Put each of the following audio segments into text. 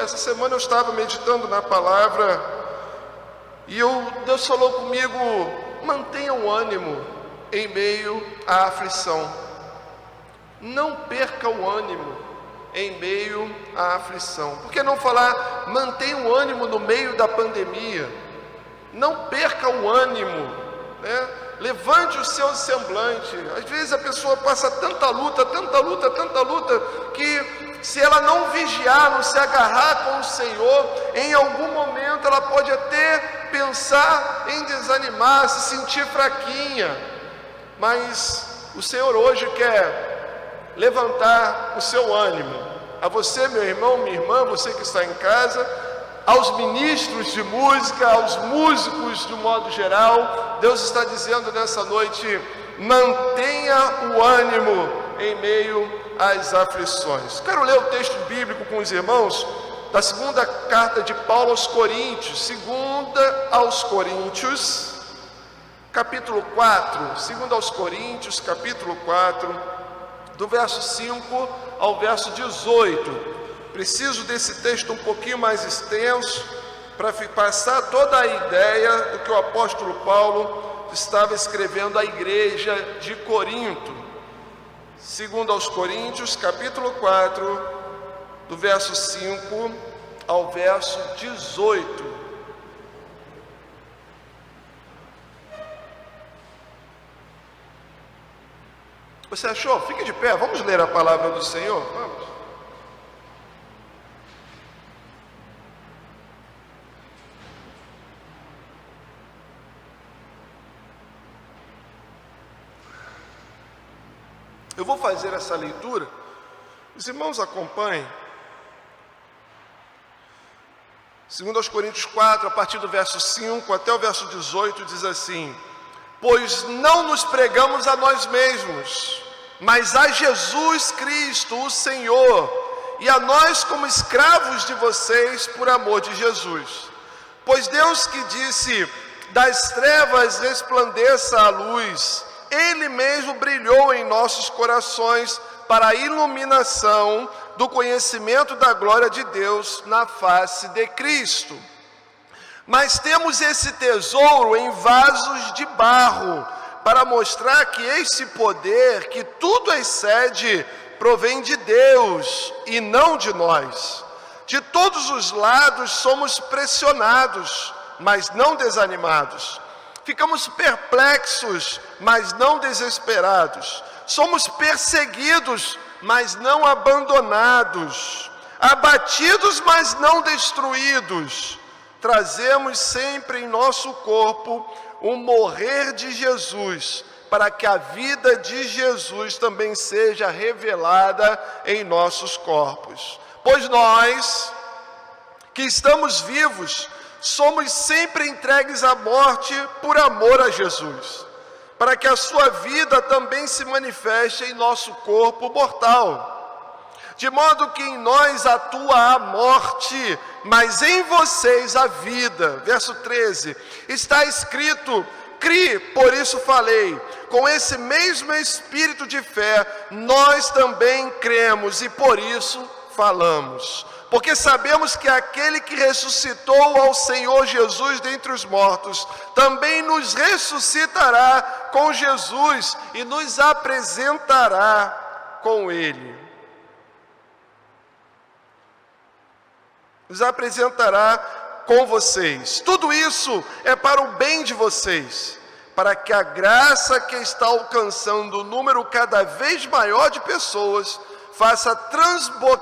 Essa semana eu estava meditando na palavra e Deus falou comigo: mantenha o ânimo em meio à aflição. Não perca o ânimo em meio à aflição. Por que não falar, mantenha o ânimo no meio da pandemia? Não perca o ânimo, né? Levante o seu semblante. Às vezes a pessoa passa tanta luta, que se ela não vigiar, não se agarrar com o Senhor, em algum momento ela pode até pensar em desanimar, se sentir fraquinha. Mas o Senhor hoje quer levantar o seu ânimo. A você, meu irmão, minha irmã, você que está em casa, aos ministros de música, aos músicos de modo geral, Deus está dizendo nessa noite: mantenha o ânimo em meio às aflições. Quero ler o texto bíblico com os irmãos da segunda carta de Paulo aos Coríntios, segunda aos Coríntios, capítulo 4, segunda aos Coríntios, capítulo 4, do verso 5 ao verso 18. Preciso desse texto um pouquinho mais extenso para passar toda a ideia do que o apóstolo Paulo estava escrevendo à igreja de Corinto. Segundo aos Coríntios, capítulo 4, do verso 5 ao verso 18. Você achou? Fique de pé, vamos ler a palavra do Senhor? Vamos. Eu vou fazer essa leitura, os irmãos acompanhem. Segundo aos Coríntios 4, a partir do verso 5 até o verso 18, diz assim: pois não nos pregamos a nós mesmos, mas a Jesus Cristo, o Senhor, e a nós como escravos de vocês por amor de Jesus. Pois Deus que disse, das trevas resplandeça a luz, Ele mesmo brilhou em nossos corações para a iluminação do conhecimento da glória de Deus na face de Cristo. Mas temos esse tesouro em vasos de barro, para mostrar que esse poder, que tudo excede, provém de Deus e não de nós. De todos os lados somos pressionados, mas não desanimados. Ficamos perplexos, mas não desesperados. Somos perseguidos, mas não abandonados. Abatidos, mas não destruídos. Trazemos sempre em nosso corpo o morrer de Jesus, para que a vida de Jesus também seja revelada em nossos corpos. Pois nós, que estamos vivos, somos sempre entregues à morte por amor a Jesus, para que a sua vida também se manifeste em nosso corpo mortal. De modo que em nós atua a morte, mas em vocês a vida. Verso 13, está escrito: cri, por isso falei. Com esse mesmo espírito de fé, nós também cremos e por isso falamos. Porque sabemos que aquele que ressuscitou ao Senhor Jesus dentre os mortos, também nos ressuscitará com Jesus e nos apresentará com Ele. Nos apresentará com vocês. Tudo isso é para o bem de vocês, para que a graça que está alcançando um número cada vez maior de pessoas faça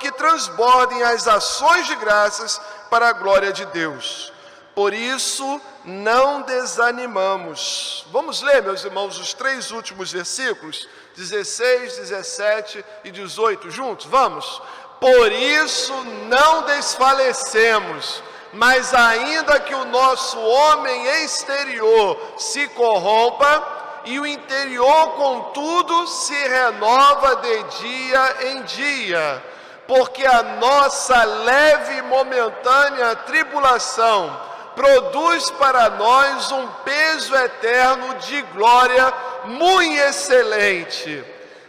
que transbordem as ações de graças para a glória de Deus. Por isso, não desanimamos. Vamos ler, meus irmãos, os 3 últimos versículos, 16, 17 e 18, juntos? Vamos? Por isso, não desfalecemos, mas ainda que o nosso homem exterior se corrompa, e o interior, contudo, se renova de dia em dia, porque a nossa leve e momentânea tribulação produz para nós um peso eterno de glória muito excelente.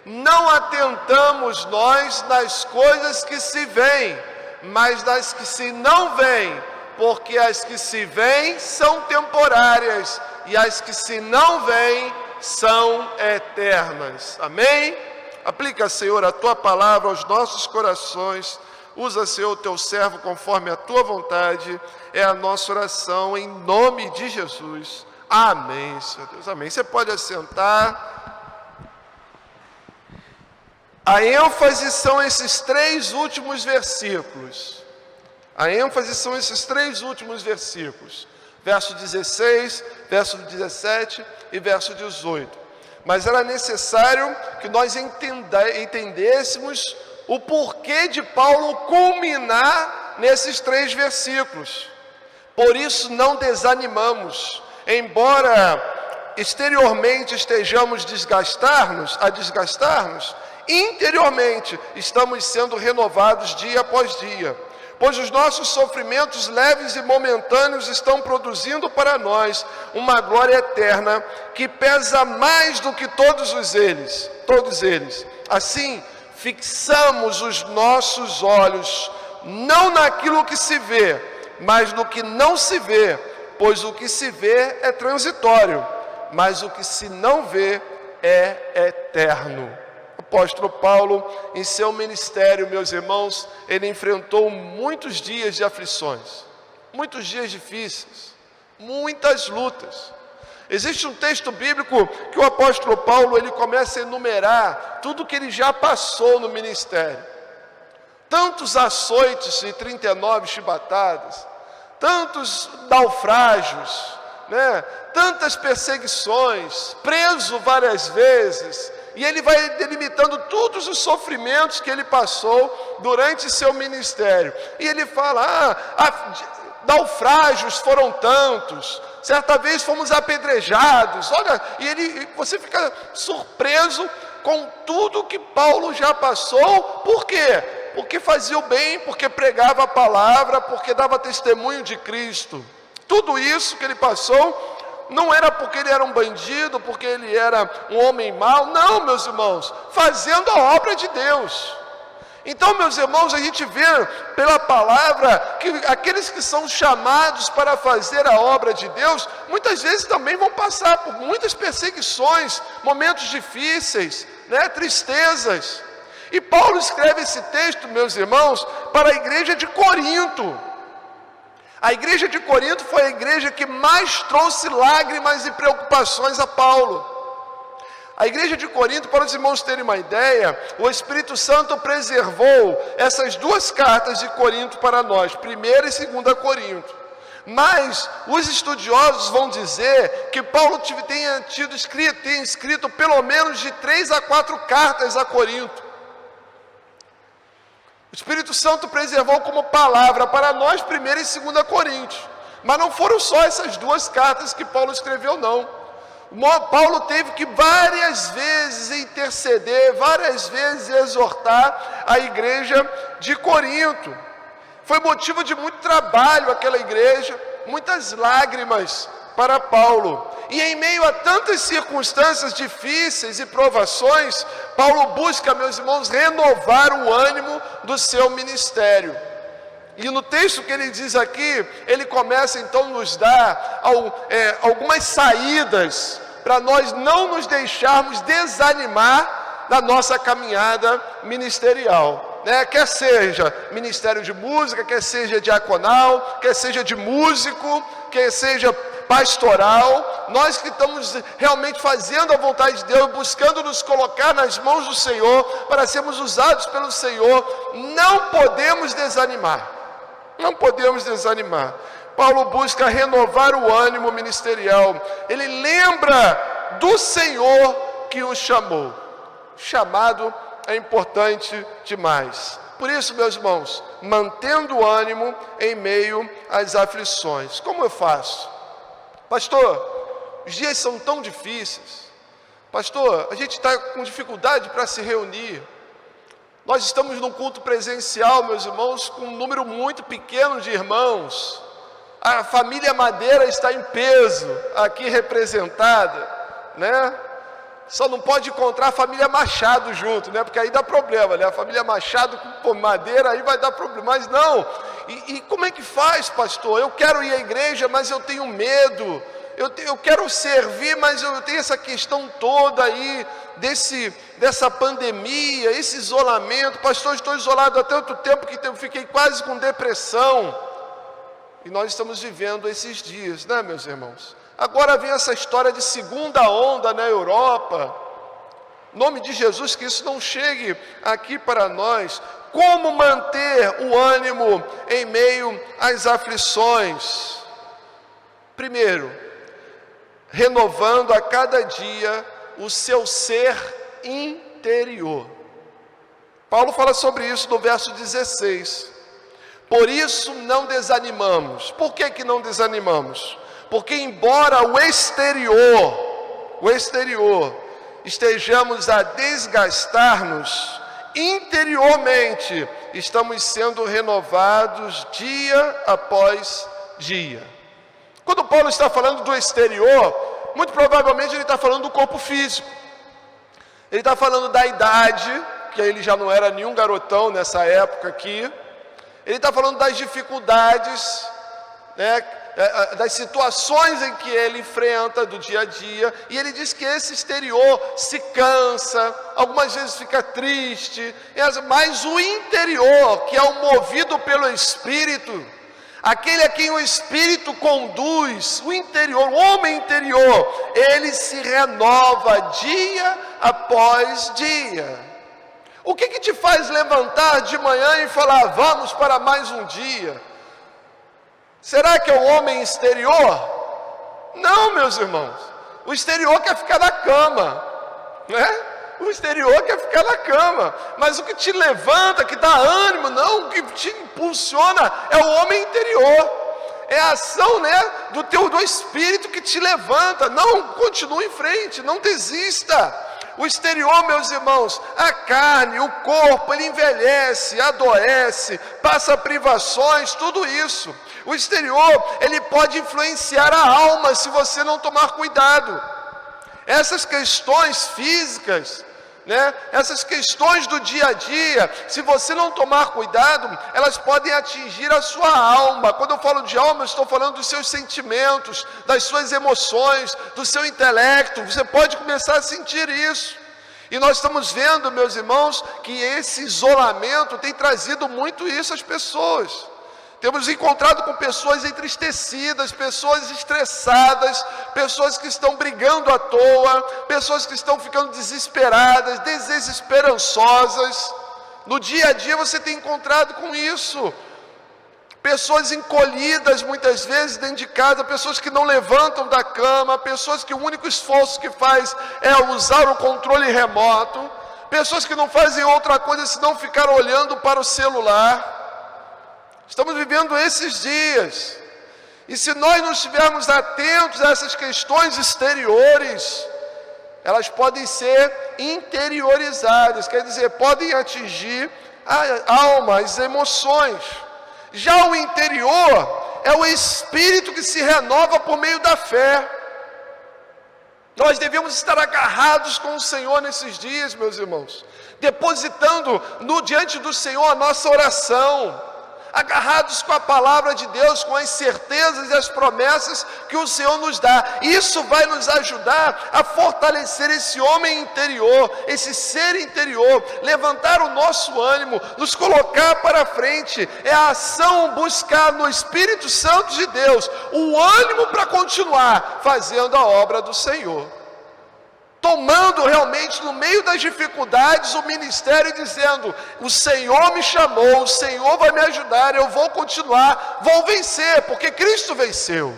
Não atentamos nós nas coisas que se veem, mas das que se não veem, porque as que se veem são temporárias, e as que se não veem são eternas. Amém? Aplica, Senhor, a Tua palavra aos nossos corações. Usa, Senhor, o Teu servo conforme a Tua vontade. É a nossa oração em nome de Jesus. Amém, Senhor Deus. Amém. Você pode assentar. A ênfase são esses três últimos versículos. A ênfase são esses três últimos versículos. Verso 16, verso 17 e verso 18. Mas era necessário que nós entendêssemos o porquê de Paulo culminar nesses três versículos. Por isso não desanimamos, embora exteriormente estejamos a desgastar-nos, interiormente estamos sendo renovados dia após dia. Pois os nossos sofrimentos leves e momentâneos estão produzindo para nós uma glória eterna que pesa mais do que todos eles. Assim, fixamos os nossos olhos não naquilo que se vê, mas no que não se vê, pois o que se vê é transitório, mas o que se não vê é eterno. O apóstolo Paulo, em seu ministério, meus irmãos, ele enfrentou muitos dias de aflições, muitos dias difíceis, muitas lutas. Existe um texto bíblico que o apóstolo Paulo, ele começa a enumerar tudo que ele já passou no ministério. Tantos açoites e 39 chibatadas, tantos naufrágios, tantas perseguições, preso várias vezes. E ele vai delimitando todos os sofrimentos que ele passou durante seu ministério. E ele fala, naufrágios foram tantos, certa vez fomos apedrejados. Olha, você fica surpreso com tudo que Paulo já passou. Por quê? Porque fazia o bem, porque pregava a palavra, porque dava testemunho de Cristo. Tudo isso que ele passou não era porque ele era um bandido, porque ele era um homem mau. Não, meus irmãos, fazendo a obra de Deus. Então, meus irmãos, a gente vê pela palavra que aqueles que são chamados para fazer a obra de Deus, muitas vezes também vão passar por muitas perseguições, momentos difíceis, tristezas. E Paulo escreve esse texto, meus irmãos, para a igreja de Corinto. A igreja de Corinto foi a igreja que mais trouxe lágrimas e preocupações a Paulo. A igreja de Corinto, para os irmãos terem uma ideia, o Espírito Santo preservou essas duas cartas de Corinto para nós, 1ª e 2ª Corinto. Mas os estudiosos vão dizer que Paulo tenha escrito pelo menos de 3 a 4 cartas a Corinto. O Espírito Santo preservou como palavra para nós 1ª e 2ª Coríntios. Mas não foram só essas duas cartas que Paulo escreveu, não. Paulo teve que várias vezes interceder, várias vezes exortar a igreja de Corinto. Foi motivo de muito trabalho aquela igreja, muitas lágrimas para Paulo. E em meio a tantas circunstâncias difíceis e provações, Paulo busca, meus irmãos, renovar o ânimo do seu ministério. E no texto que ele diz aqui, ele começa então a nos dar algumas saídas para nós não nos deixarmos desanimar na nossa caminhada ministerial. Quer seja ministério de música, quer seja diaconal, quer seja de músico, quer seja pastoral, nós que estamos realmente fazendo a vontade de Deus, buscando nos colocar nas mãos do Senhor, para sermos usados pelo Senhor, não podemos desanimar. Não podemos desanimar. Paulo busca renovar o ânimo ministerial. Ele lembra do Senhor que o chamou. Chamado é importante demais. Por isso, meus irmãos, mantendo o ânimo em meio às aflições. Como eu faço? Pastor, os dias são tão difíceis. Pastor, a gente está com dificuldade para se reunir. Nós estamos num culto presencial, meus irmãos, com um número muito pequeno de irmãos. A família Madeira está em peso aqui representada, Só não pode encontrar a família Machado junto, né? Porque aí dá problema, né? A família Machado com madeira, aí vai dar problema. Mas não. E como é que faz, pastor? Eu quero ir à igreja, mas eu tenho medo. Eu quero servir, mas eu tenho essa questão toda aí, dessa pandemia, esse isolamento. Pastor, estou isolado há tanto tempo que eu fiquei quase com depressão. E nós estamos vivendo esses dias, né, meus irmãos? Agora vem essa história de segunda onda na Europa. Em nome de Jesus, que isso não chegue aqui para nós. Como manter o ânimo em meio às aflições? Primeiro, renovando a cada dia o seu ser interior. Paulo fala sobre isso no verso 16. Por isso não desanimamos. Por que não desanimamos? Porque embora o exterior estejamos a desgastar-nos, interiormente estamos sendo renovados dia após dia. Quando Paulo está falando do exterior, muito provavelmente ele está falando do corpo físico. Ele está falando da idade, que ele já não era nenhum garotão nessa época aqui. Ele está falando das dificuldades, né, das situações em que ele enfrenta do dia a dia. E ele diz que esse exterior se cansa, algumas vezes fica triste, mas o interior, que é o movido pelo Espírito, aquele a quem o Espírito conduz, o interior, o homem interior, ele se renova dia após dia. O que te faz levantar de manhã e falar, vamos para mais um dia? Será que é o homem exterior? Não, meus irmãos. O exterior quer ficar na cama, né? O exterior quer ficar na cama. Mas o que te levanta, que dá ânimo, não, o que te impulsiona é o homem interior. É a ação, né, do Espírito que te levanta. Não, continue em frente, não desista. O exterior, meus irmãos, a carne, o corpo, ele envelhece, adoece, passa privações, tudo isso. O exterior, ele pode influenciar a alma se você não tomar cuidado. Essas questões físicas, né, essas questões do dia a dia, se você não tomar cuidado, elas podem atingir a sua alma. Quando eu falo de alma, eu estou falando dos seus sentimentos, das suas emoções, do seu intelecto. Você pode começar a sentir isso. E nós estamos vendo, meus irmãos, que esse isolamento tem trazido muito isso às pessoas. Temos encontrado com pessoas entristecidas, pessoas estressadas, pessoas que estão brigando à toa, pessoas que estão ficando desesperadas, desesperançosas. No dia a dia você tem encontrado com isso. Pessoas encolhidas muitas vezes dentro de casa, pessoas que não levantam da cama, pessoas que o único esforço que faz é usar o controle remoto, pessoas que não fazem outra coisa senão ficar olhando para o celular. Estamos vivendo esses dias, e se nós não estivermos atentos a essas questões exteriores, elas podem ser interiorizadas, quer dizer, podem atingir a alma, as emoções. Já o interior é o espírito que se renova por meio da fé. Nós devemos estar agarrados com o Senhor nesses dias, meus irmãos, depositando diante do Senhor a nossa oração, agarrados com a palavra de Deus, com as certezas e as promessas que o Senhor nos dá. Isso vai nos ajudar a fortalecer esse homem interior, esse ser interior, levantar o nosso ânimo, nos colocar para frente. É a ação, buscar no Espírito Santo de Deus o ânimo para continuar fazendo a obra do Senhor, tomando realmente no meio das dificuldades o ministério, dizendo, o Senhor me chamou, o Senhor vai me ajudar, eu vou continuar, vou vencer, porque Cristo venceu.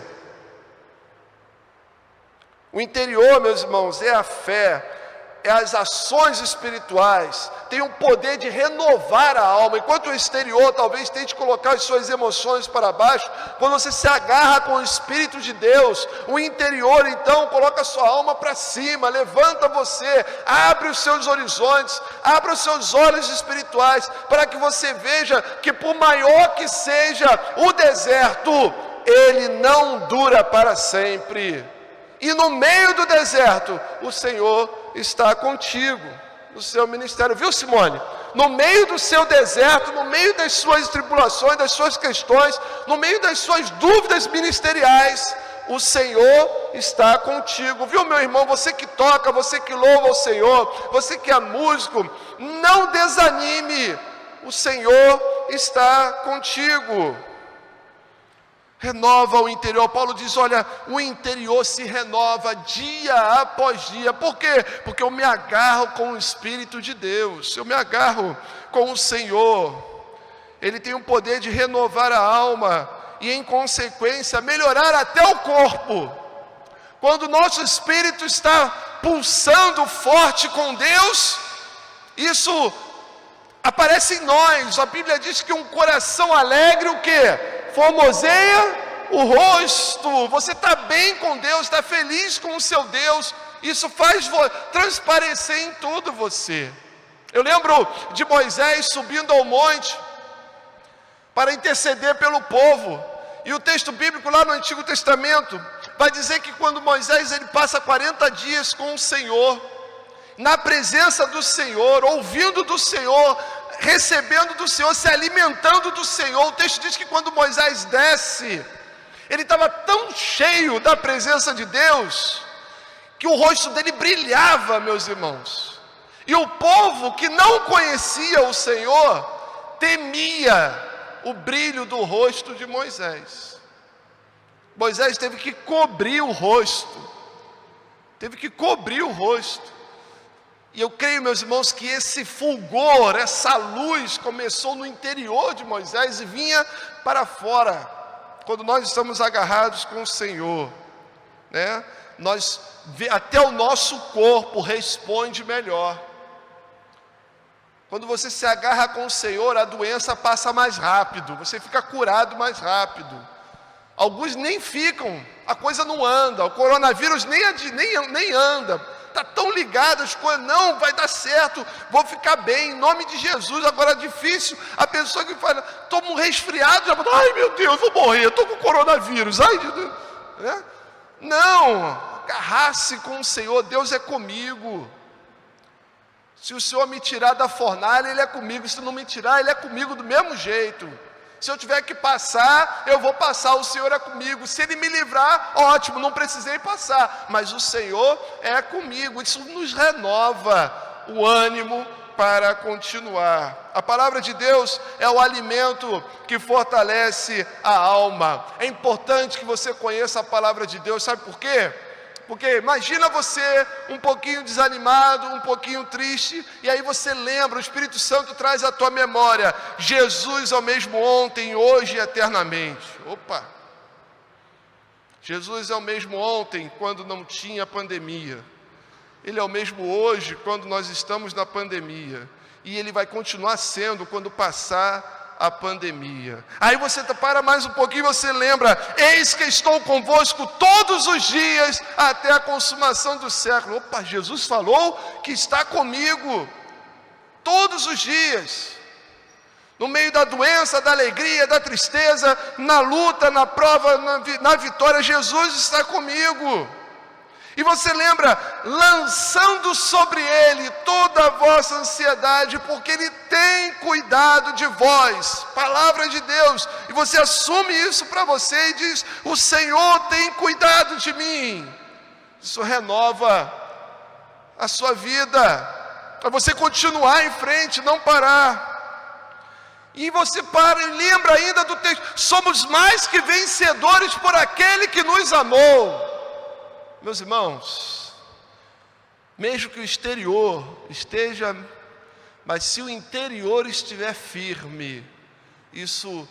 O interior, meus irmãos, é a fé, é as ações espirituais, tem o poder de renovar a alma. Enquanto o exterior talvez tente colocar as suas emoções para baixo, quando você se agarra com o Espírito de Deus, o interior então coloca a sua alma para cima, levanta você, abre os seus horizontes, abre os seus olhos espirituais, para que você veja que por maior que seja o deserto, ele não dura para sempre. E no meio do deserto, o Senhor está contigo no seu ministério. Viu, Simone? No meio do seu deserto, no meio das suas tribulações, das suas questões, no meio das suas dúvidas ministeriais, o Senhor está contigo. Viu, meu irmão? Você que toca, você que louva o Senhor, você que é músico, não desanime. O Senhor está contigo. Renova o interior. Paulo diz, olha, o interior se renova dia após dia. Por quê? Porque eu me agarro com o Espírito de Deus. Eu me agarro com o Senhor. Ele tem o poder de renovar a alma e, em consequência, melhorar até o corpo. Quando o nosso espírito está pulsando forte com Deus, isso aparece em nós. A Bíblia diz que um coração alegre, o quê? Formoseia o rosto. Você está bem com Deus, está feliz com o seu Deus. Isso faz transparecer em tudo você. Eu lembro de Moisés subindo ao monte para interceder pelo povo. E o texto bíblico lá no Antigo Testamento vai dizer que quando Moisés ele passa 40 dias com o Senhor, na presença do Senhor, ouvindo do Senhor, recebendo do Senhor, se alimentando do Senhor, o texto diz que quando Moisés desce, ele estava tão cheio da presença de Deus, que o rosto dele brilhava, meus irmãos. E o povo que não conhecia o Senhor, temia o brilho do rosto de Moisés. Moisés teve que cobrir o rosto. E eu creio, meus irmãos, que esse fulgor, essa luz começou no interior de Moisés e vinha para fora. Quando nós estamos agarrados com o Senhor, né? Até o nosso corpo responde melhor. Quando você se agarra com o Senhor, a doença passa mais rápido, você fica curado mais rápido. Alguns nem ficam, a coisa não anda, o coronavírus nem anda, está tão ligado as coisas, não, vai dar certo, vou ficar bem, em nome de Jesus. Agora é difícil, a pessoa que fala, toma um resfriado, já fala, ai meu Deus, vou morrer, estou com coronavírus, né? Não, agarrar-se com o Senhor, Deus é comigo. Se o Senhor me tirar da fornalha, Ele é comigo. Se não me tirar, Ele é comigo do mesmo jeito. Se eu tiver que passar, eu vou passar, o Senhor é comigo. Se Ele me livrar, ótimo, não precisei passar. Mas o Senhor é comigo. Isso nos renova o ânimo para continuar. A palavra de Deus é o alimento que fortalece a alma. É importante que você conheça a palavra de Deus, sabe por quê? Porque imagina você um pouquinho desanimado, um pouquinho triste, e aí você lembra, o Espírito Santo traz à tua memória, Jesus é o mesmo ontem, hoje e eternamente. Opa! Jesus é o mesmo ontem, quando não tinha pandemia. Ele é o mesmo hoje, quando nós estamos na pandemia. E Ele vai continuar sendo quando passar a pandemia. Aí você para mais um pouquinho e você lembra, eis que estou convosco todos os dias até a consumação do século. Opa, Jesus falou que está comigo todos os dias. No meio da doença, da alegria, da tristeza, na luta, na prova, na vitória, Jesus está comigo. E você lembra, lançando sobre Ele toda a vossa ansiedade, porque Ele tem cuidado de vós, palavra de Deus, e você assume isso para você e diz, o Senhor tem cuidado de mim. Isso renova a sua vida, para você continuar em frente, não parar. E você para e lembra ainda do texto, somos mais que vencedores por aquele que nos amou. Meus irmãos, mesmo que o exterior esteja, mas se o interior estiver firme, isso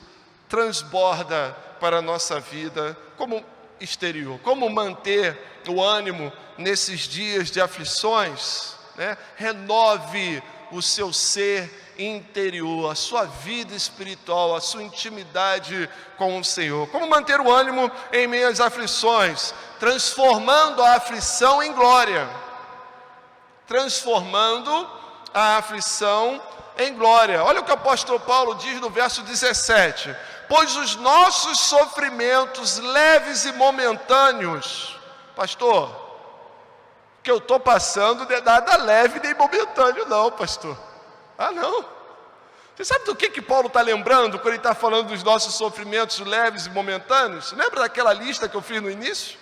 transborda para a nossa vida como exterior. Como manter o ânimo nesses dias de aflições, né? Renove o seu ser interior, a sua vida espiritual, a sua intimidade com o Senhor. Como manter o ânimo em meio às aflições? Transformando a aflição em glória. Transformando a aflição em glória. Olha o que o apóstolo Paulo diz no verso 17. Pois os nossos sofrimentos leves e momentâneos. Pastor, o que eu estou passando não é nada leve nem momentâneo não, pastor. Ah, não. Você sabe do que Paulo está lembrando quando ele está falando dos nossos sofrimentos leves e momentâneos? Lembra daquela lista que eu fiz no início?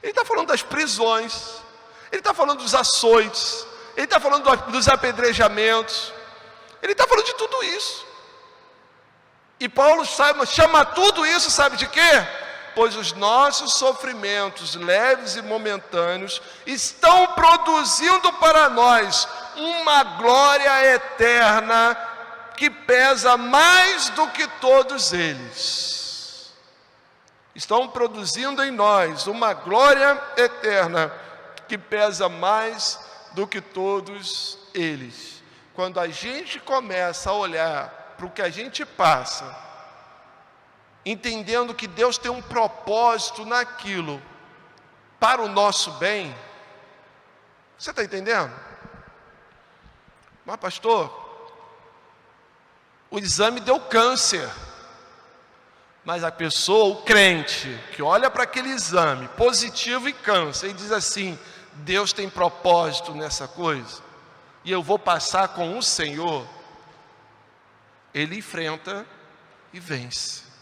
Ele está falando das prisões, ele está falando dos açoites, ele está falando dos apedrejamentos, ele está falando de tudo isso. E Paulo chama tudo isso, sabe de quê? Pois os nossos sofrimentos leves e momentâneos estão produzindo para nós uma glória eterna que pesa mais do que todos eles. Estão produzindo em nós uma glória eterna que pesa mais do que todos eles. Quando a gente começa a olhar para o que a gente passa, entendendo que Deus tem um propósito naquilo para o nosso bem, você está entendendo? Mas pastor, o exame deu câncer, mas a pessoa, o crente, que olha para aquele exame positivo e câncer e diz assim: Deus tem propósito nessa coisa, e eu vou passar com o Senhor, ele enfrenta e vence.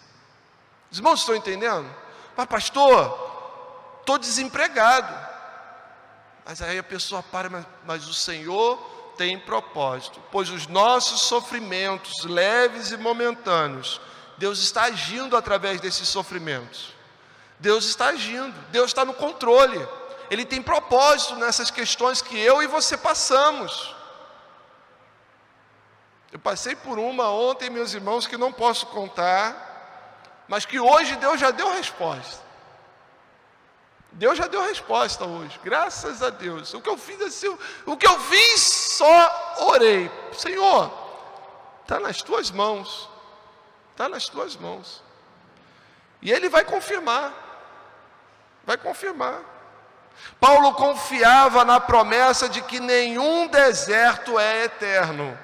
Os irmãos estão entendendo? Mas pastor, estou desempregado. Mas aí a pessoa para, mas o Senhor tem propósito. Pois os nossos sofrimentos leves e momentâneos, Deus está agindo através desses sofrimentos. Deus está agindo, Deus está no controle. Ele tem propósito nessas questões que eu e você passamos. Eu passei por uma ontem, meus irmãos, que não posso contar, mas que hoje Deus já deu resposta. Deus já deu resposta hoje, graças a Deus. O que eu fiz assim, o que eu fiz, só orei. Senhor, está nas tuas mãos, está nas tuas mãos. E Ele vai confirmar, vai confirmar. Paulo confiava na promessa de que nenhum deserto é eterno,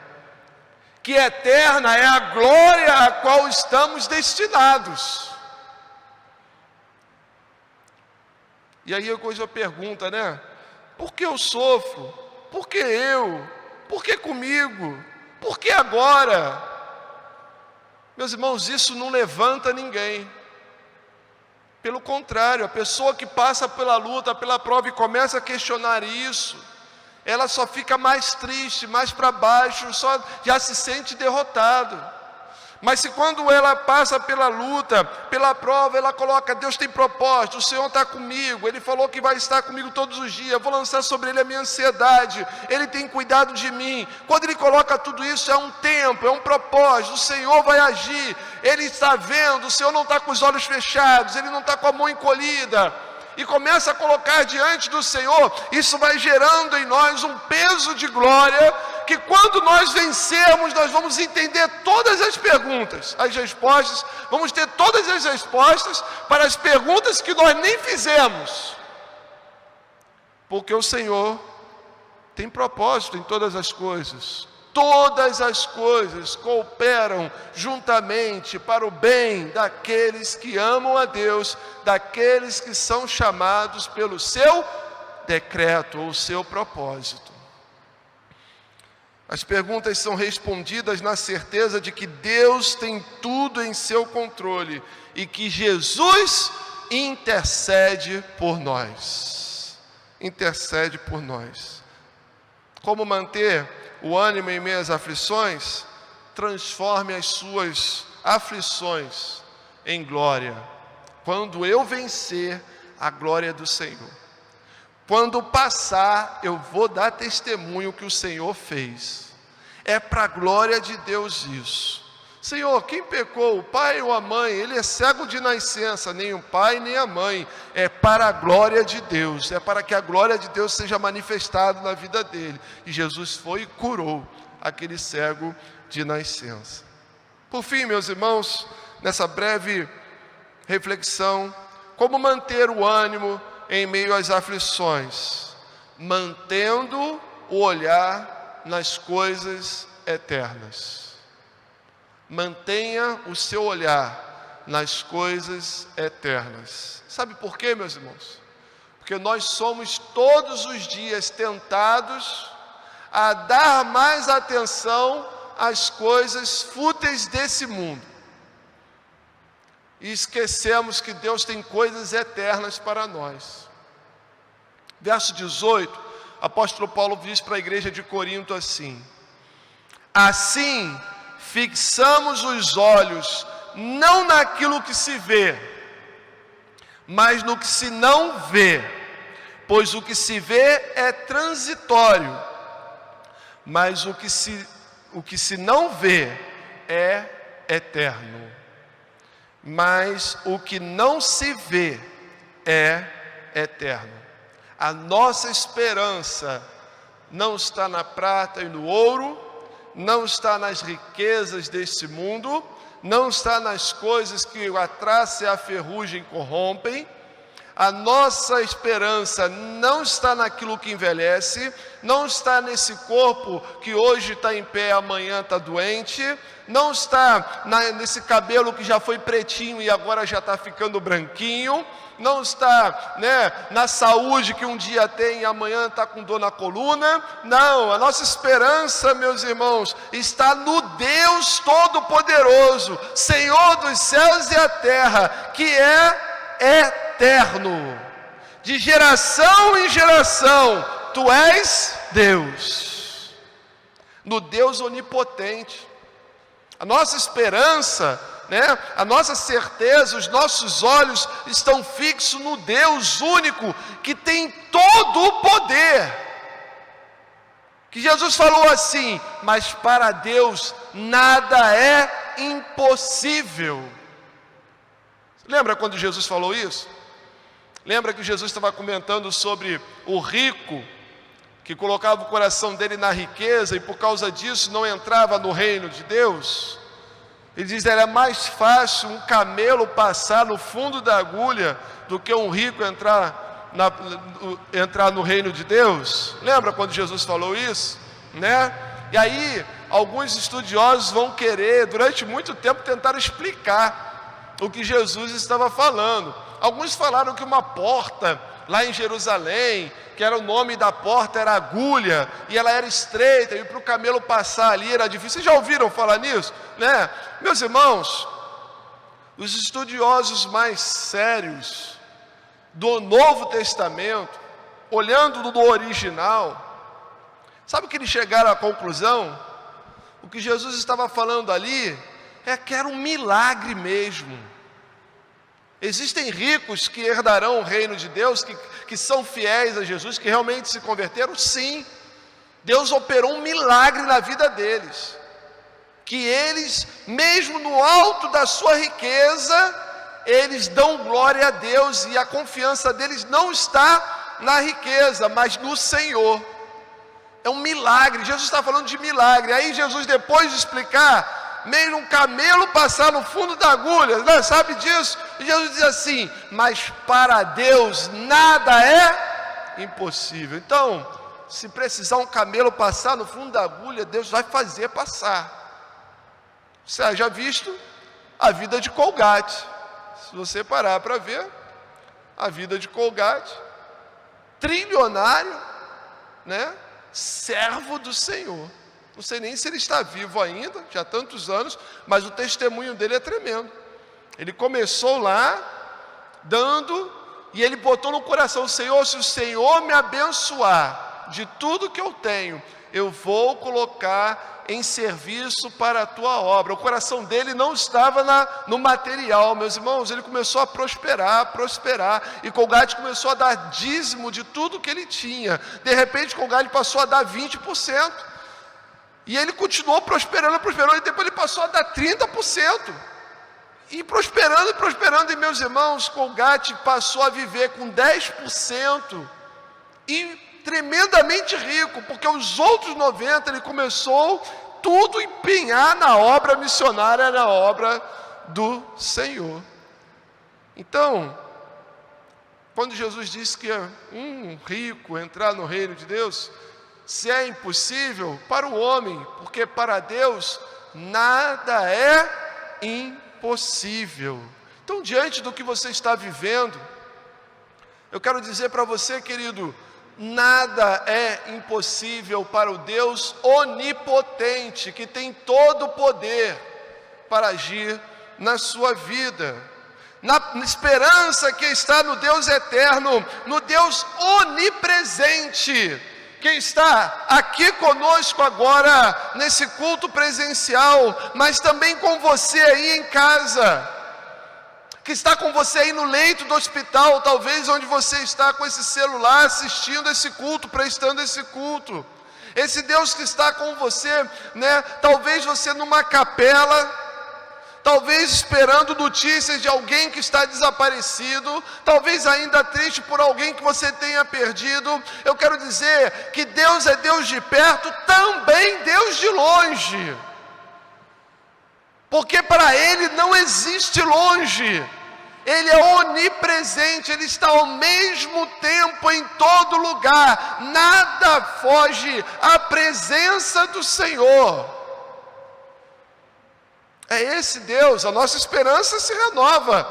que eterna é a glória a qual estamos destinados. E aí a coisa pergunta, né? Por que eu sofro? Por que eu? Por que comigo? Por que agora? Meus irmãos, isso não levanta ninguém. Pelo contrário, a pessoa que passa pela luta, pela prova e começa a questionar isso, ela só fica mais triste, mais para baixo, já se sente derrotado. Mas se quando ela passa pela luta, pela prova, ela coloca: Deus tem propósito, o Senhor está comigo, Ele falou que vai estar comigo todos os dias, eu vou lançar sobre Ele a minha ansiedade, Ele tem cuidado de mim. Quando Ele coloca tudo isso, é um tempo, é um propósito, o Senhor vai agir, Ele está vendo, o Senhor não está com os olhos fechados, Ele não está com a mão encolhida, e começa a colocar diante do Senhor. Isso vai gerando em nós um peso de glória, que quando nós vencermos, nós vamos entender todas as perguntas, as respostas, vamos ter todas as respostas para as perguntas que nós nem fizemos, porque o Senhor tem propósito em todas as coisas. Todas as coisas cooperam juntamente para o bem daqueles que amam a Deus, daqueles que são chamados pelo seu decreto ou seu propósito. As perguntas são respondidas na certeza de que Deus tem tudo em seu controle e que Jesus intercede por nós. Intercede por nós. Como manter o ânimo em meio às aflições? Transforme as suas aflições em glória. Quando eu vencer, a glória do Senhor. Quando passar, eu vou dar testemunho que o Senhor fez. É para a glória de Deus isso. Senhor, quem pecou, o pai ou a mãe? Ele é cego de nascença, nem o pai nem a mãe. É para a glória de Deus, é para que a glória de Deus seja manifestada na vida dele. E Jesus foi e curou aquele cego de nascença. Por fim, meus irmãos, nessa breve reflexão, como manter o ânimo em meio às aflições? Mantendo o olhar nas coisas eternas. Mantenha o seu olhar nas coisas eternas. Sabe por quê, meus irmãos? Porque nós somos todos os dias tentados a dar mais atenção às coisas fúteis desse mundo. E esquecemos que Deus tem coisas eternas para nós. Verso 18, apóstolo Paulo diz para a igreja de Corinto assim: assim fixamos os olhos não naquilo que se vê, mas no que se não vê, pois o que se vê é transitório, mas o que se não vê é eterno. Mas o que não se vê é eterno. A nossa esperança não está na prata e no ouro, não está nas riquezas deste mundo, não está nas coisas que a traça e a ferrugem corrompem. A nossa esperança não está naquilo que envelhece, não está nesse corpo que hoje está em pé, amanhã está doente, não está nesse cabelo que já foi pretinho e agora já está ficando branquinho, não está, na saúde que um dia tem e amanhã está com dor na coluna. Não, a nossa esperança, meus irmãos, está no Deus Todo-Poderoso, Senhor dos céus e a terra, que é eterno. De geração em geração, Tu és Deus. No Deus onipotente. A nossa esperança, a nossa certeza, os nossos olhos estão fixos no Deus único, que tem todo o poder. Que Jesus falou assim: mas para Deus nada é impossível. Lembra quando Jesus falou isso? Lembra que Jesus estava comentando sobre o rico, que colocava o coração dele na riqueza e por causa disso não entrava no reino de Deus? Ele diz: era mais fácil um camelo passar no fundo da agulha do que um rico entrar no reino de Deus. Lembra quando Jesus falou isso? E aí alguns estudiosos vão querer durante muito tempo tentar explicar o que Jesus estava falando. Alguns falaram que uma porta lá em Jerusalém, que era o nome da porta, era agulha, e ela era estreita, e para o camelo passar ali era difícil. Vocês já ouviram falar nisso? Meus irmãos, os estudiosos mais sérios do Novo Testamento, olhando no original, sabe o que eles chegaram à conclusão? O que Jesus estava falando ali é que era um milagre mesmo. Existem ricos que herdarão o reino de Deus, que são fiéis a Jesus, que realmente se converteram? Sim. Deus operou um milagre na vida deles, que eles, mesmo no alto da sua riqueza, eles dão glória a Deus, e a confiança deles não está na riqueza, mas no Senhor. É um milagre. Jesus está falando de milagre. Aí Jesus, depois de explicar, mesmo um camelo passar no fundo da agulha, sabe disso? E Jesus diz assim: mas para Deus nada é impossível. Então, se precisar um camelo passar no fundo da agulha, Deus vai fazer passar. Você já visto a vida de Colgate? Se você parar para ver a vida de Colgate, trilionário, servo do Senhor. Não sei nem se ele está vivo ainda, já há tantos anos, mas o testemunho dele é tremendo. Ele começou lá, dando, e ele botou no coração: Senhor, se o Senhor me abençoar de tudo que eu tenho, eu vou colocar em serviço para a tua obra. O coração dele não estava no material, meus irmãos. Ele começou a prosperar, e Colgate começou a dar dízimo de tudo que ele tinha. De repente Colgate passou a dar 20%. E ele continuou prosperando, e depois ele passou a dar 30%. E prosperando, e meus irmãos, Colgate passou a viver com 10%. E tremendamente rico, porque os outros 90% ele começou tudo a empenhar na obra missionária, na obra do Senhor. Então, quando Jesus disse que um rico entrar no reino de Deus, se é impossível para o homem, porque para Deus nada é impossível. Então, diante do que você está vivendo, Eu quero dizer para você, querido, nada é impossível para o Deus onipotente, que tem todo o poder para agir na sua vida. Na esperança que está no Deus eterno, no Deus onipresente, que está aqui conosco agora, nesse culto presencial, mas também com você aí em casa, que está com você aí no leito do hospital, talvez onde você está com esse celular, assistindo esse culto, prestando esse culto. Esse Deus que está com você, né? Talvez você numa capela, talvez esperando notícias de alguém que está desaparecido, talvez ainda triste por alguém que você tenha perdido. Eu quero dizer que Deus é Deus de perto, também Deus de longe, porque para Ele não existe longe. Ele é onipresente, Ele está ao mesmo tempo em todo lugar, nada foge à presença do Senhor. É esse Deus, a nossa esperança se renova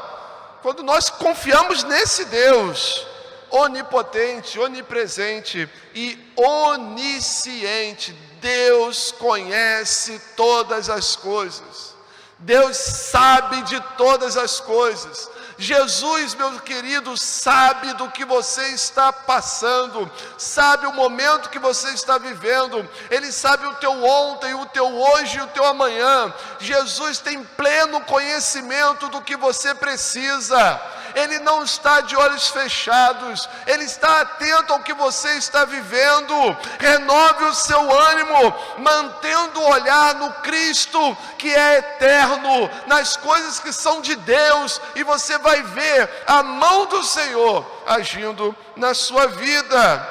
quando nós confiamos nesse Deus onipotente, onipresente e onisciente. Deus conhece todas as coisas, Deus sabe de todas as coisas. Jesus, meu querido, sabe do que você está passando, sabe o momento que você está vivendo, Ele sabe o teu ontem, o teu hoje e o teu amanhã. Jesus tem pleno conhecimento do que você precisa. Ele não está de olhos fechados, Ele está atento ao que você está vivendo. Renove o seu ânimo, mantendo o olhar no Cristo que é eterno, nas coisas que são de Deus, e você vai ver a mão do Senhor agindo na sua vida.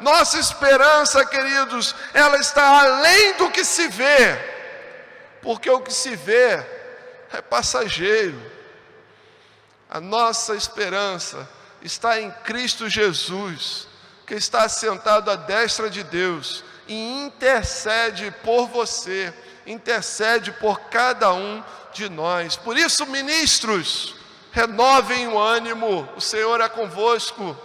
Nossa esperança, queridos, ela está além do que se vê, porque o que se vê é passageiro. A nossa esperança está em Cristo Jesus, que está assentado à destra de Deus e intercede por você, intercede por cada um de nós. Por isso, ministros, renovem o ânimo, o Senhor é convosco.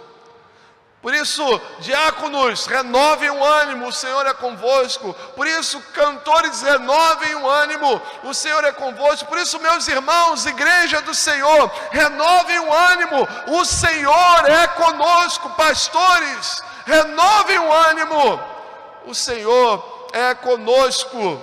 Por isso, diáconos, renovem o ânimo, o Senhor é convosco. Por isso, cantores, renovem o ânimo, o Senhor é convosco. Por isso, meus irmãos, igreja do Senhor, renovem o ânimo, o Senhor é conosco. Pastores, renovem o ânimo, o Senhor é conosco.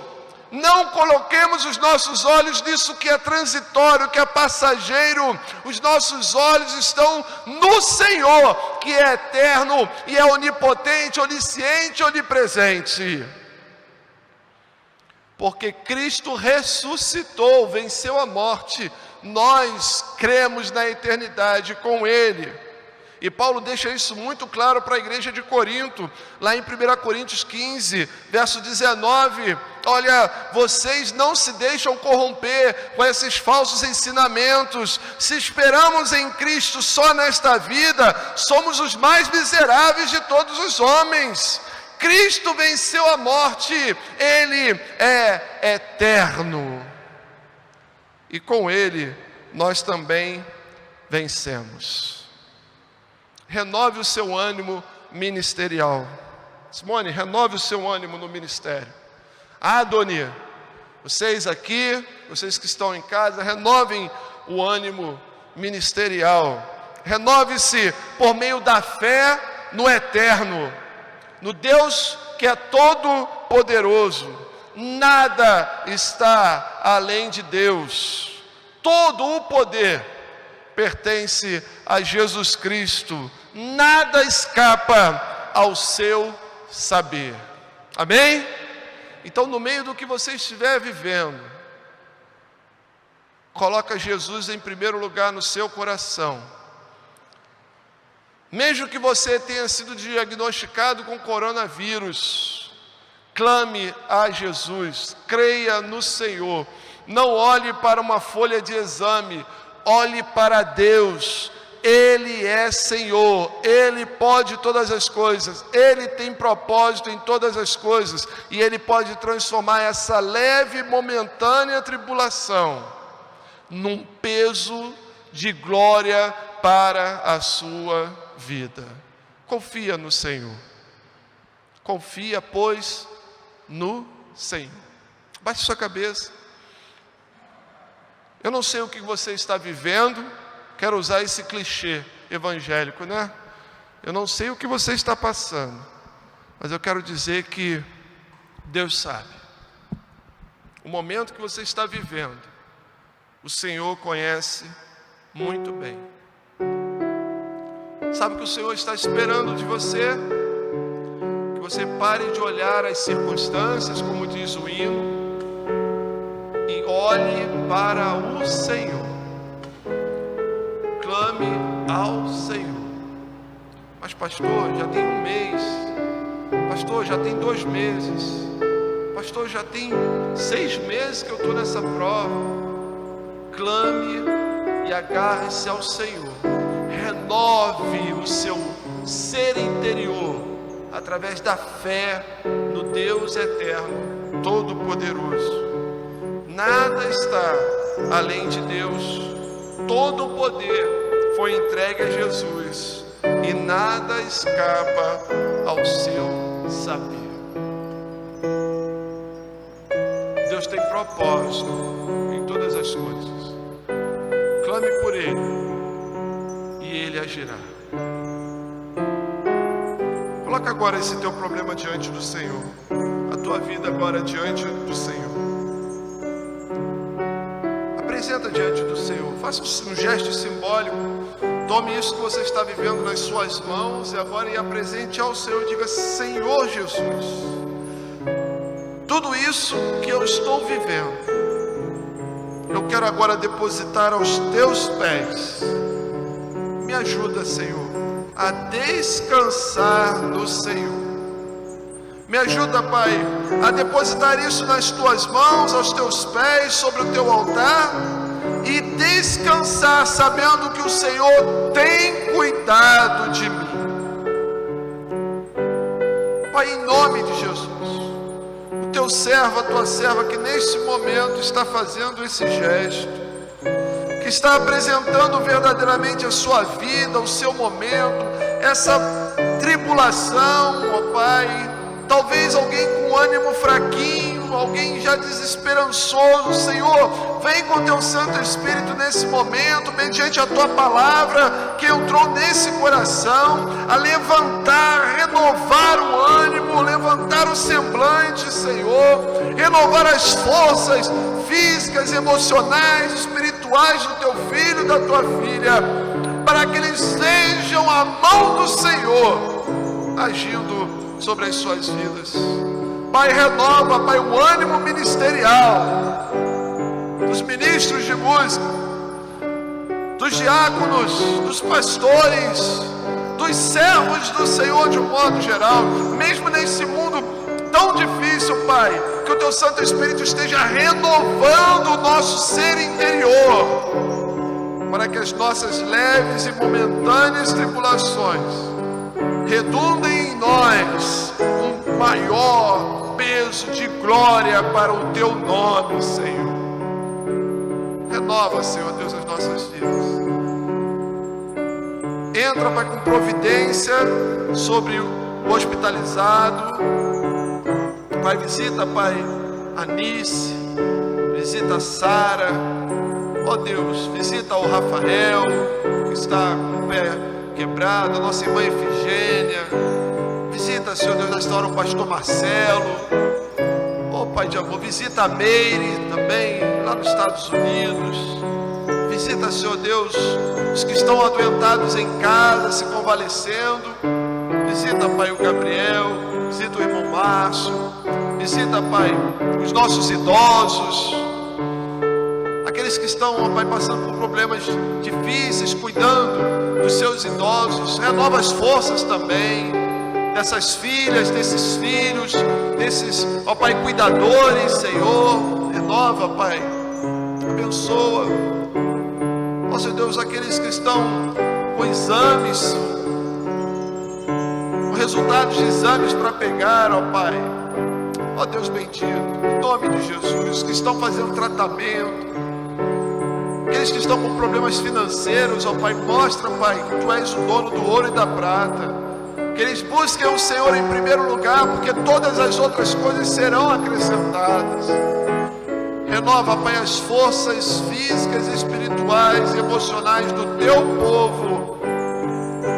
Não coloquemos os nossos olhos nisso que é transitório, que é passageiro. Os nossos olhos estão no Senhor, que é eterno e é onipotente, onisciente, onipresente. Porque Cristo ressuscitou, venceu a morte. Nós cremos na eternidade com Ele. E Paulo deixa isso muito claro para a igreja de Corinto, lá em 1 Coríntios 15, verso 19, olha, vocês não se deixam corromper com esses falsos ensinamentos. Se esperamos em Cristo só nesta vida, somos os mais miseráveis de todos os homens. Cristo venceu a morte, Ele é eterno, e com Ele nós também vencemos. Renove o seu ânimo ministerial. Simone, renove o seu ânimo no ministério. Doni, vocês aqui, vocês que estão em casa, renovem o ânimo ministerial. Renove-se por meio da fé no eterno, no Deus que é todo poderoso. Nada está além de Deus. Todo o poder pertence a Jesus Cristo, nada escapa ao seu saber. Amém? Então, no meio do que você estiver vivendo, coloca Jesus em primeiro lugar no seu coração. Mesmo que você tenha sido diagnosticado com coronavírus, clame a Jesus, creia no Senhor, não olhe para uma folha de exame, olhe para Deus. Ele é Senhor, Ele pode todas as coisas, Ele tem propósito em todas as coisas, e Ele pode transformar essa leve e momentânea tribulação num peso de glória para a sua vida. Confia no Senhor. Confia, pois, no Senhor. Baixe sua cabeça. Eu não sei o que você está vivendo. Quero usar esse clichê evangélico, né? Eu não sei o que você está passando, mas eu quero dizer que Deus sabe. O momento que você está vivendo, o Senhor conhece muito bem. Sabe o que o Senhor está esperando de você? Que você pare de olhar as circunstâncias, como diz o hino, e olhe para o Senhor. Clame ao Senhor. Mas pastor, já tem 1 mês. Pastor, já tem 2 meses. Pastor, já tem 6 meses que eu estou nessa prova. Clame e agarre-se ao Senhor. Renove o seu ser interior através da fé no Deus eterno, todo-poderoso. Nada está além de Deus. Todo o poder foi entregue a Jesus e nada escapa ao seu saber. Deus tem propósito em todas as coisas. Clame por Ele e Ele agirá. Coloca agora esse teu problema diante do Senhor, a tua vida agora diante do Senhor. Apresenta diante do Senhor, faça um gesto simbólico. Tome isso que você está vivendo nas suas mãos e agora e apresente ao Senhor e diga: Senhor Jesus, tudo isso que eu estou vivendo, eu quero agora depositar aos teus pés. Me ajuda, Senhor, a descansar no Senhor. Me ajuda, Pai, a depositar isso nas tuas mãos, aos teus pés, sobre o teu altar e descansar sabendo que o Senhor tem cuidado de mim. Pai, em nome de Jesus, o teu servo, a tua serva que neste momento está fazendo esse gesto, que está apresentando verdadeiramente a sua vida, o seu momento, essa tribulação, ó Pai. Talvez alguém com ânimo fraquinho, alguém já desesperançoso. Senhor, vem com teu Santo Espírito nesse momento, mediante a tua palavra que entrou nesse coração, a levantar, renovar o ânimo, levantar o semblante, Senhor, renovar as forças físicas, emocionais, espirituais do teu filho e da tua filha, para que eles sejam a mão do Senhor agindo sobre as suas vidas. Pai, renova, Pai, o ânimo ministerial dos ministros de música, dos diáconos, dos pastores, dos servos do Senhor de um modo geral, mesmo nesse mundo tão difícil, Pai, que o teu Santo Espírito esteja renovando o nosso ser interior, para que as nossas leves e momentâneas tribulações redundem em nós um maior peso de glória para o teu nome, Senhor. Renova, Senhor Deus, as nossas vidas. Entra, Pai, com providência sobre o hospitalizado. Pai, visita, Pai, a Nice, visita a Sara. Ó Deus, visita o Rafael, que está com o pé quebrado, a nossa irmã Efigênia. Visita, Senhor Deus, nesta hora o pastor Marcelo. Ó Pai de amor, visita a Meire também, lá nos Estados Unidos. Visita, Senhor Deus, os que estão adoentados em casa, se convalecendo. Visita, Pai, o Gabriel. Visita o irmão Márcio. Visita, Pai, os nossos idosos, aqueles que estão, ó Pai, passando por problemas difíceis, cuidando dos seus idosos. Renova as forças também dessas filhas, desses filhos, desses, ó Pai, cuidadores, Senhor. Renova, Pai, abençoa, ó Senhor Deus, aqueles que estão com exames, com resultados de exames para pegar, ó Pai. Ó Deus bendito, em nome de Jesus, que estão fazendo tratamento, Aqueles que estão com problemas financeiros, ó Pai, mostra, Pai, que Tu és o dono do ouro e da prata. Que eles busquem o Senhor em primeiro lugar, porque todas as outras coisas serão acrescentadas. Renova, Pai, as forças físicas, espirituais e emocionais do Teu povo.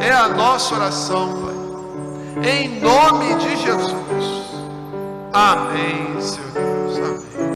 É a nossa oração, Pai. Em nome de Jesus. Amém, Senhor.